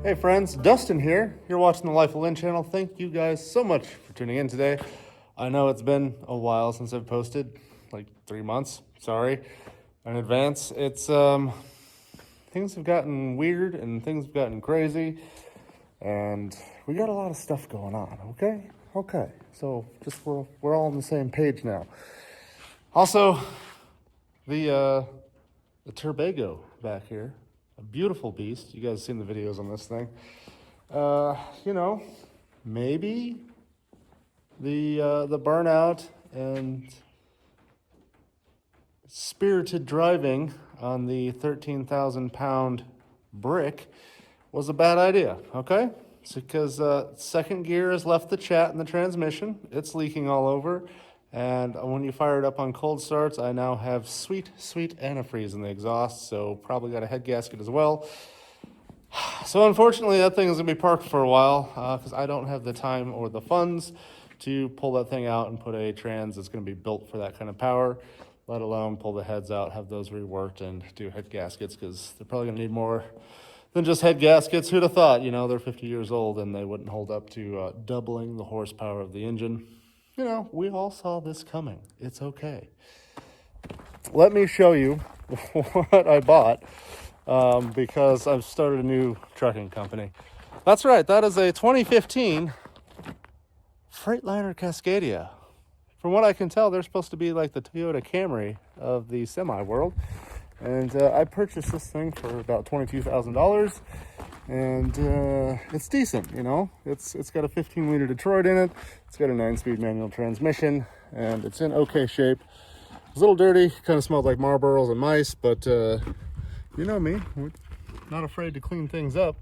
Hey friends, Dustin here. You're watching the Life of Lynn channel. Thank you guys so much for tuning in today. I know it's been a while since I've posted, like 3 months. Sorry in advance. It's things have gotten weird and things have gotten crazy, and we got a lot of stuff going on. Okay. So just we're all on the same page now. Also, the Turbago back here. A beautiful beast. You guys seen the videos on this thing. Maybe the burnout and spirited driving on the 13,000-pound brick was a bad idea, okay? It's because second gear has left the chat in the transmission. It's leaking all over. And when you fire it up on cold starts, I now have sweet antifreeze in the exhaust, so probably got a head gasket as well. So unfortunately, that thing is going to be parked for a while because I don't have the time or the funds to pull that thing out and put a trans that's going to be built for that kind of power, let alone pull the heads out, have those reworked, and do head gaskets, because they're probably going to need more than just head gaskets. Who'd have thought, they're 50 years old and they wouldn't hold up to doubling the horsepower of the engine. We all saw this coming. It's okay. Let me show you what I bought because I've started a new trucking company. That's right. That is a 2015 Freightliner Cascadia. From what I can tell, they're supposed to be like the Toyota Camry of the semi world. And I purchased this thing for about $22,000. And it's decent, It's got a 15-liter Detroit in it. It's got a 9-speed manual transmission, and it's in okay shape. It's a little dirty, kind of smelled like Marlboros and mice, but you know me, we're not afraid to clean things up,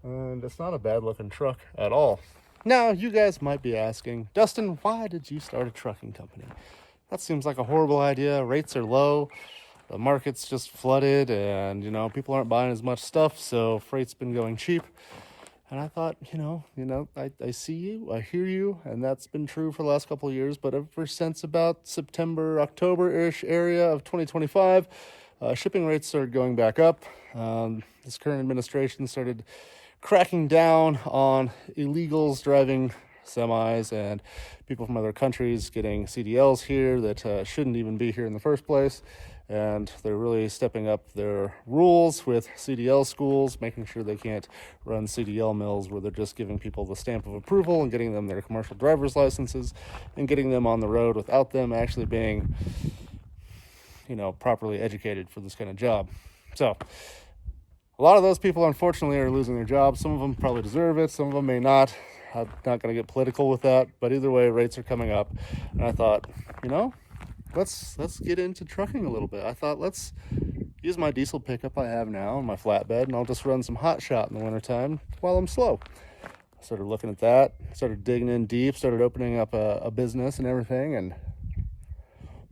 and it's not a bad-looking truck at all. Now, you guys might be asking, Dustin, why did you start a trucking company? That seems like a horrible idea. Rates are low. The market's just flooded, and people aren't buying as much stuff, so freight's been going cheap. And I thought, I see you, I hear you, and that's been true for the last couple of years. But ever since about September, October-ish area of 2025, shipping rates started going back up. This current administration started cracking down on illegals driving semis and people from other countries getting CDLs here that shouldn't even be here in the first place. And they're really stepping up their rules with CDL schools, making sure they can't run CDL mills where they're just giving people the stamp of approval and getting them their commercial driver's licenses and getting them on the road without them actually being, properly educated for this kind of job. So a lot of those people, unfortunately, are losing their jobs. Some of them probably deserve it. Some of them may not. I'm not going to get political with that. But either way, rates are coming up. And I thought, let's get into trucking a little bit. I thought, let's use my diesel pickup I have now and my flatbed, and I'll just run some hot shot in the wintertime while I'm slow. I started looking at that, started digging in deep, started opening up a business and everything, and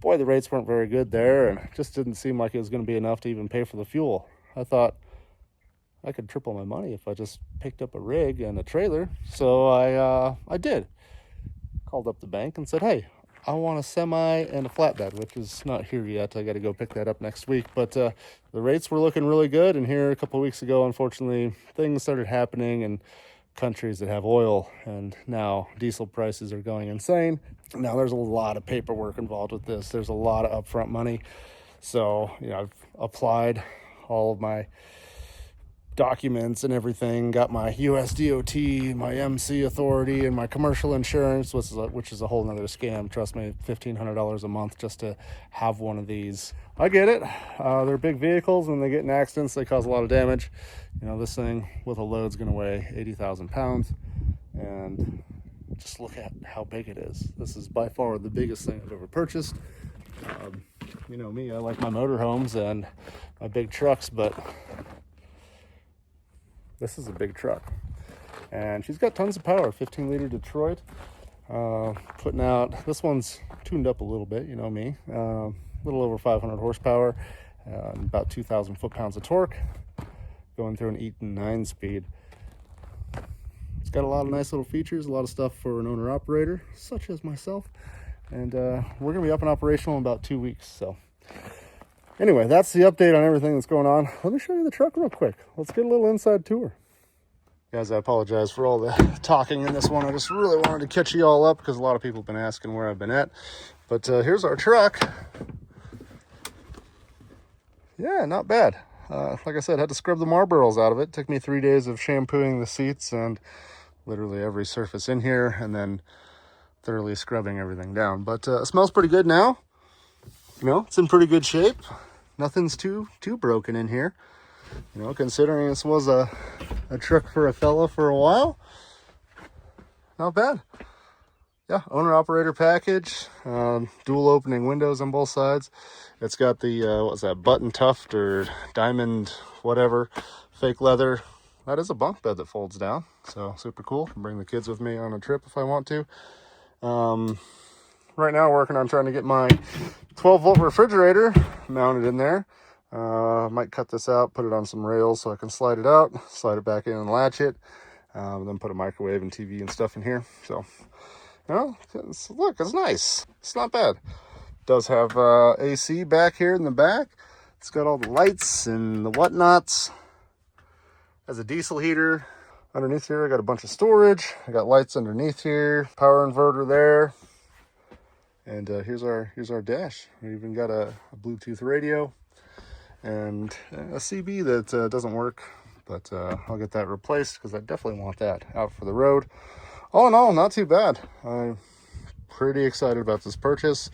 boy, the rates weren't very good there, and it just didn't seem like it was going to be enough to even pay for the fuel. I thought I could triple my money if I just picked up a rig and a trailer, so I did. Called up the bank and said, hey, I want a semi and a flatbed, which is not here yet. I got to go pick that up next week. But the rates were looking really good. And here a couple of weeks ago, unfortunately, things started happening in countries that have oil. And now diesel prices are going insane. Now there's a lot of paperwork involved with this. There's a lot of upfront money. So, I've applied all of my documents and everything, got my USDOT, my MC authority, and my commercial insurance, which is a whole nother scam. Trust me, $1,500 a month just to have one of these. I get it. They're big vehicles. When they get in accidents, they cause a lot of damage. This thing with a load's going to weigh 80,000 pounds, and just look at how big it is. This is by far the biggest thing I've ever purchased. Me, I like my motorhomes and my big trucks, but this is a big truck, and she's got tons of power. 15-liter Detroit, putting out. This one's tuned up a little bit, me. A little over 500 horsepower, about 2,000 foot-pounds of torque, going through an Eaton 9-speed. It's got a lot of nice little features, a lot of stuff for an owner-operator, such as myself. And we're going to be up and operational in about 2 weeks, so. Anyway, that's the update on everything that's going on. Let me show you the truck real quick. Let's get a little inside tour. Guys, I apologize for all the talking in this one. I just really wanted to catch you all up because a lot of people have been asking where I've been at. But here's our truck. Yeah, not bad. Like I said, had to scrub the marbles out of it. Took me 3 days of shampooing the seats and literally every surface in here, and then thoroughly scrubbing everything down. But it smells pretty good now. You know, it's in pretty good shape. Nothing's too broken in here. You know, considering this was a truck for a fella for a while. Not bad. Yeah, owner-operator package. Dual opening windows on both sides. It's got the, what's that, button tuft or diamond whatever, fake leather. That is a bunk bed that folds down, so super cool. Can bring the kids with me on a trip if I want to. Right now, working on trying to get my 12-volt refrigerator mounted in there. Might cut this out, put it on some rails so I can slide it out, slide it back in and latch it. Then put a microwave and TV and stuff in here. So, you know, look, it's nice. It's not bad. Does have AC back here in the back. It's got all the lights and the whatnots. Has a diesel heater. Underneath here, I got a bunch of storage. I got lights underneath here, power inverter there. And here's our dash. We even got a Bluetooth radio and a CB that doesn't work, but I'll get that replaced because I definitely want that out for the road. All in all, not too bad. I'm pretty excited about this purchase.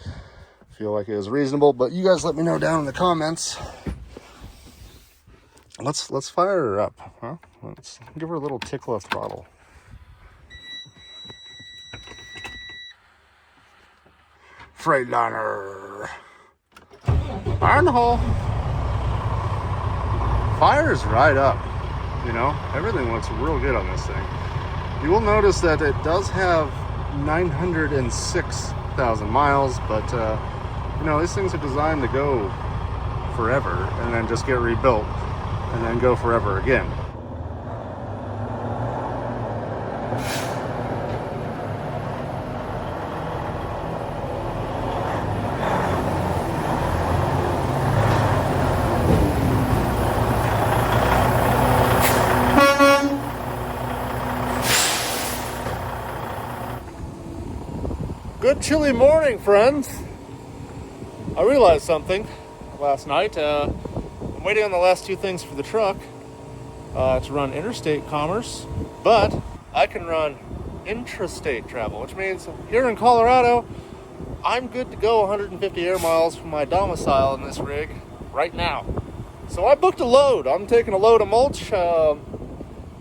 Feel like it was reasonable, but you guys let me know down in the comments. Let's fire her up, huh? Let's give her a little tickle of throttle. Freightliner. Fire in the hole. Fire's right up. You know, everything looks real good on this thing. You will notice that it does have 906,000 miles, but you know, these things are designed to go forever and then just get rebuilt and then go forever again. Good chilly morning, friends. I realized something last night. I'm waiting on the last two things for the truck to run interstate commerce, but I can run intrastate travel, which means here in Colorado, I'm good to go 150 air miles from my domicile in this rig right now. So I booked a load. I'm taking a load of mulch out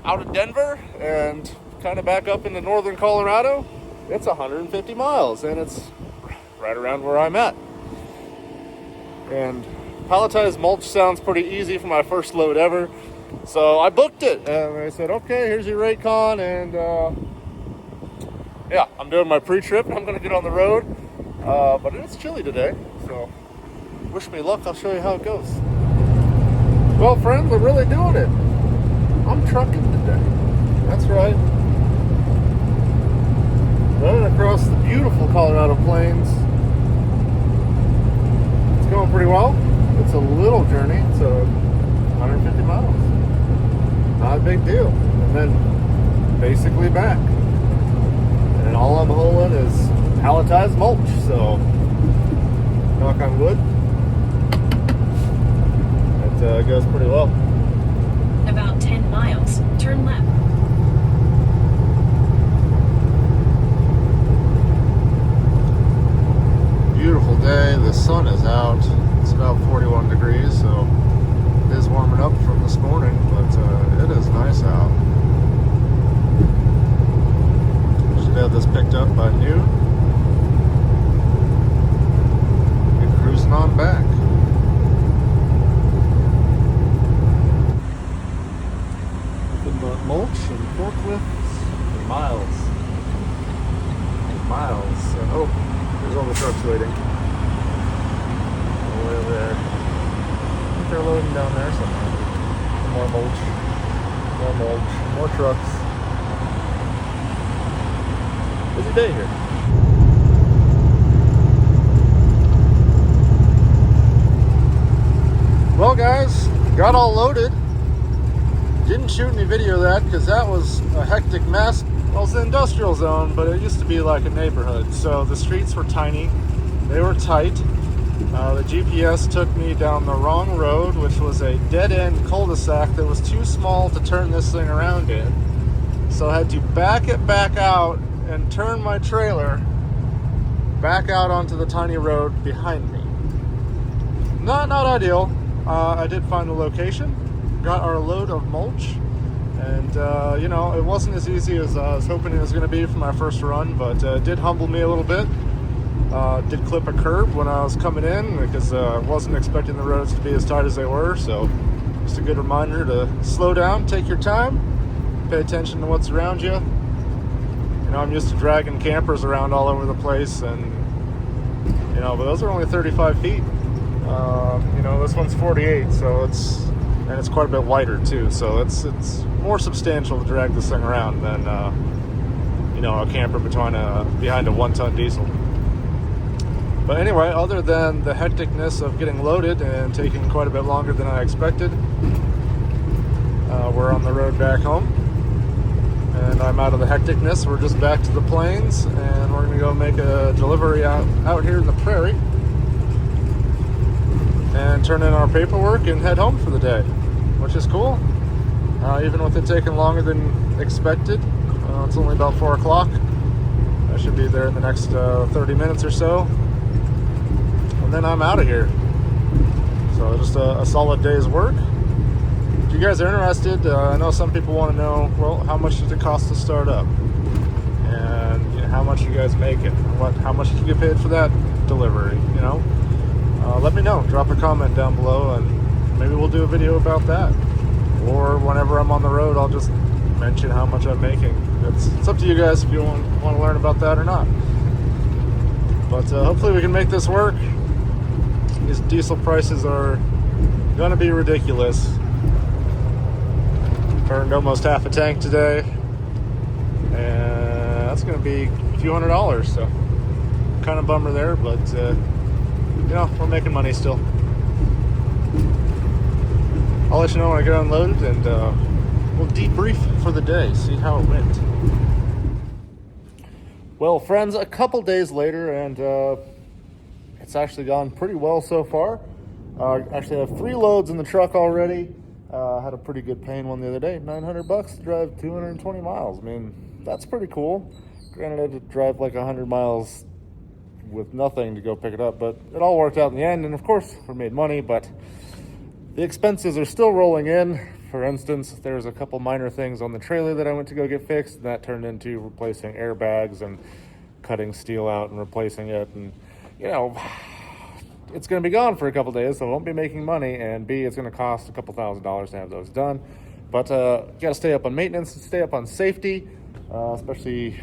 of Denver and kind of back up into northern Colorado. It's 150 miles and it's right around where I'm at. And palletized mulch sounds pretty easy for my first load ever. So I booked it and I said, okay, here's your Raycon. And yeah, I'm doing my pre-trip and I'm going to get on the road. But it's chilly today. So wish me luck. I'll show you how it goes. Well, friends, I'm really doing it. I'm trucking today. That's right. Running across the beautiful Colorado plains. It's going pretty well. It's a little journey. It's 150 miles. Not a big deal. And then basically back. And all I'm hauling is palletized mulch. So knock on wood. It goes pretty well. About 10 miles. Turn left. Beautiful day. The sun is out. It's about 41 degrees, so it is warming up from this morning, but it is nice out. Should have this picked up by noon. Get cruising on back. The mulch and forklifts for miles. Oh. There's all the trucks waiting. All the way over there. I think they're loading down there somewhere. More mulch. More trucks. Busy day here. Well, guys, got all loaded. Didn't shoot any video of that because that was a hectic mess. Well, it's the industrial zone, but it used to be like a neighborhood. So the streets were tiny, they were tight. The GPS took me down the wrong road, which was a dead-end cul-de-sac that was too small to turn this thing around in. So I had to back it back out and turn my trailer back out onto the tiny road behind me. Not ideal. I did find the location, got our load of mulch, and it wasn't as easy as I was hoping it was going to be for my first run, but it did humble me a little bit. Did clip a curb when I was coming in because I wasn't expecting the roads to be as tight as they were, so just a good reminder to slow down, take your time, pay attention to what's around you. I'm used to dragging campers around all over the place, and but those are only 35 feet. This one's 48, so it's quite a bit wider too, so it's more substantial to drag this thing around than a camper behind a 1-ton diesel. But anyway, other than the hecticness of getting loaded and taking quite a bit longer than I expected, we're on the road back home, and I'm out of the hecticness. We're just back to the plains, and we're going to go make a delivery out here in the prairie and turn in our paperwork and head home for the day, which is cool. Even with it taking longer than expected, it's only about 4 o'clock. I should be there in the next 30 minutes or so, and then I'm out of here. So just a solid day's work. If you guys are interested, I know some people want to know, well, how much does it cost to start up? And how much you guys make it? How much did you get paid for that delivery? Let me know. Drop a comment down below, and maybe we'll do a video about that. Or whenever I'm on the road, I'll just mention how much I'm making. It's up to you guys if you want to learn about that or not. But hopefully we can make this work. These diesel prices are going to be ridiculous. Burned almost half a tank today, and that's going to be a few $100s, so kind of bummer there, but we're making money still. I'll let you know when I get unloaded, and we'll debrief for the day, see how it went. Well, friends, a couple days later, and it's actually gone pretty well so far. Actually, I have 3 loads in the truck already. Had a pretty good paying one the other day, $900 to drive 220 miles. I mean, that's pretty cool. Granted, I had to drive like 100 miles with nothing to go pick it up, but it all worked out in the end, and of course, we made money, but the expenses are still rolling in. For instance, there's a couple minor things on the trailer that I went to go get fixed, and that turned into replacing airbags and cutting steel out and replacing it, and it's going to be gone for a couple days, so I won't be making money, and B, it's going to cost a couple $1,000s to have those done. But you got to stay up on maintenance, stay up on safety, especially,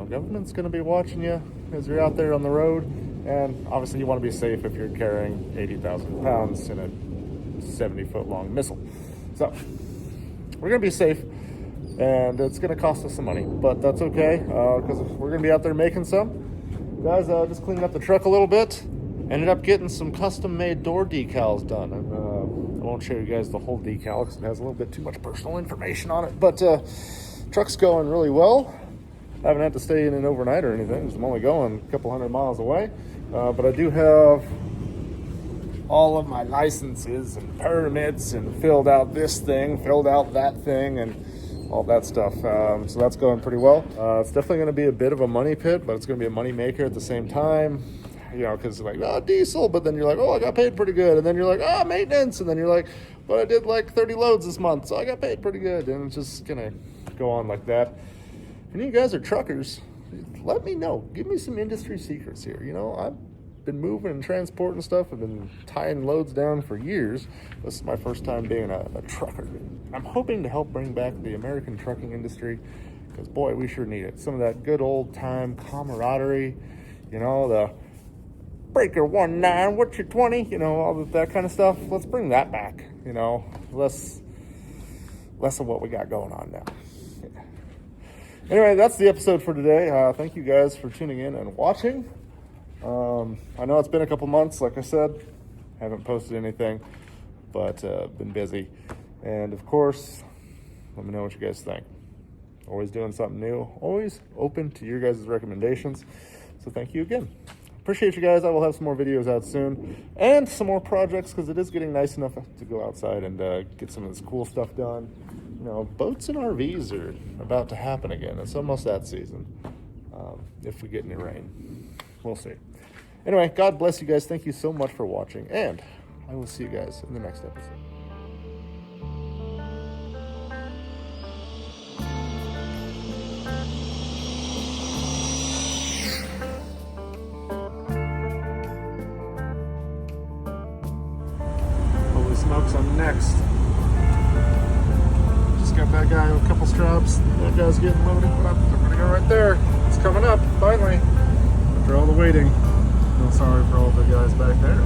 government's going to be watching you as you're out there on the road, and obviously you want to be safe if you're carrying 80,000 pounds in a 70-foot long missile. So we're going to be safe, and it's going to cost us some money, but that's okay, because we're going to be out there making some. Guys, just cleaning up the truck a little bit. Ended up getting some custom-made door decals done. And, I won't show you guys the whole decal because it has a little bit too much personal information on it. But truck's going really well. I haven't had to stay in it overnight or anything because I'm only going a couple 100 miles away. But I do have all of my licenses and permits and filled out this thing, filled out that thing, and all that stuff. So that's going pretty well. It's definitely going to be a bit of a money pit, but it's going to be a money maker at the same time. Because like, diesel, but then you're like, I got paid pretty good. And then you're like, maintenance. And then you're like, but I did like 30 loads this month, so I got paid pretty good. And it's just going to go on like that. If you guys are truckers, let me know. Give me some industry secrets here. I've been moving and transporting stuff. I've been tying loads down for years. This is my first time being a trucker. I'm hoping to help bring back the American trucking industry because, boy, we sure need it. Some of that good old-time camaraderie, the Breaker 19, what's your 20? All that kind of stuff. Let's bring that back. Less of what we got going on now. Yeah. Anyway, that's the episode for today. Thank you guys for tuning in and watching. I know it's been a couple months, like I said. Haven't posted anything, but been busy. And of course, Let me know what you guys think. Always doing something new. Always open to your guys' recommendations. So thank you again. Appreciate you guys. I will have some more videos out soon and some more projects because it is getting nice enough to go outside and get some of this cool stuff done. You know, boats and RVs are about to happen again. It's almost that season. If we get any rain, we'll see. Anyway, God bless you guys. Thank you so much for watching, and I will see you guys in the next episode. Holy smokes, I'm next. Just got that guy with a couple straps. That guy's getting loaded, but I'm gonna go right there. It's coming up, finally. After all the waiting. Feel sorry for all the guys back there.